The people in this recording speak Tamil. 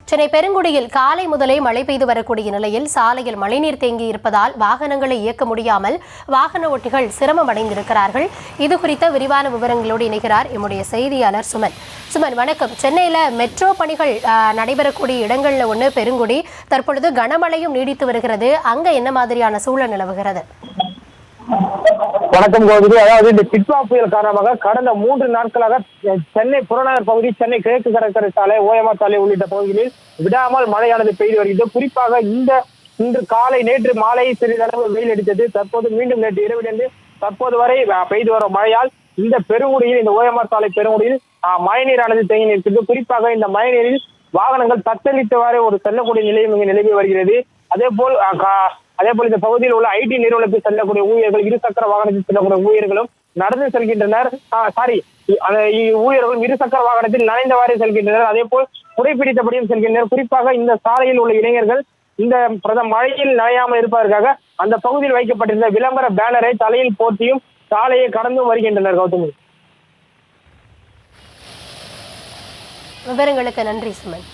சென்னை பெருங்குடியில் காலை முதலே மழை பெய்து வரக்கூடிய நிலையில் சாலையில் மழைநீர் தேங்கி இருப்பதால் வாகனங்களை இயக்க முடியாமல் வாகன ஓட்டிகள் சிரமம் அடைந்திருக்கிறார்கள். இது குறித்த விரிவான விவரங்களோடு இணைகிறார் எம்முடைய செய்தியாளர் சுமன். சுமன், வணக்கம். சென்னையில் மெட்ரோ பணிகள் நடைபெறக்கூடிய இடங்களில் ஒன்று பெருங்குடி. தற்பொழுது கனமழையும் நீடித்து வருகிறது. அங்கே என்ன மாதிரியான சூழல் நிலவுகிறது? வணக்கம் கோவிதி. அதாவது இந்த டிட்வா புயல் காரணமாக கடந்த 3 நாட்களாக சென்னை புறநகர் பகுதி, சென்னை கிழக்கு கடற்கரை சாலை, ஓஎம்ஆர் சாலை உள்ளிட்ட பகுதிகளில் விடாமல் மழையானது பெய்து வருகிறது. குறிப்பாக இன்று காலை, நேற்று மாலை சிறிதளவு வெயில் அடித்தது. தற்போது மீண்டும் நேற்று இரவிலிருந்து தற்போது வரை பெய்து வரும் மழையால் இந்த பெருங்குடியில், இந்த ஓஎம்ஆர் சாலை பெருங்குடியில் மழைநீரானது தேங்கி நிற்கிறது. குறிப்பாக இந்த மழைநீரில் வாகனங்கள் தத்தளித்தவாறு ஒரு செல்லக்கூடிய நிலையும் இங்கு நிலவி வருகிறது. அதேபோல் இந்த பகுதியில் உள்ள ஐடி நிறுவனத்தில் செல்லக்கூடிய ஊழியர்கள், இருசக்கர வாகனத்தில் செல்லக்கூடிய ஊழியர்களும் நடந்து செல்கின்றனர். ஊழியர்களும் இருசக்கர வாகனத்தில் நனைந்தவாறு செல்கின்றனர். அதே போல் புகைப்பிடித்தபடியும் செல்கின்றனர். குறிப்பாக இந்த சாலையில் உள்ள இளைஞர்கள் இந்த மழையில் நனையாமல் இருப்பதற்காக அந்த பகுதியில் வைக்கப்பட்டிருந்த விளம்பர பேனரை தலையில் போட்டியும் சாலையை கடந்தும் வருகின்றனர். கௌதமி, விவரங்களுக்கு நன்றி சுமன்.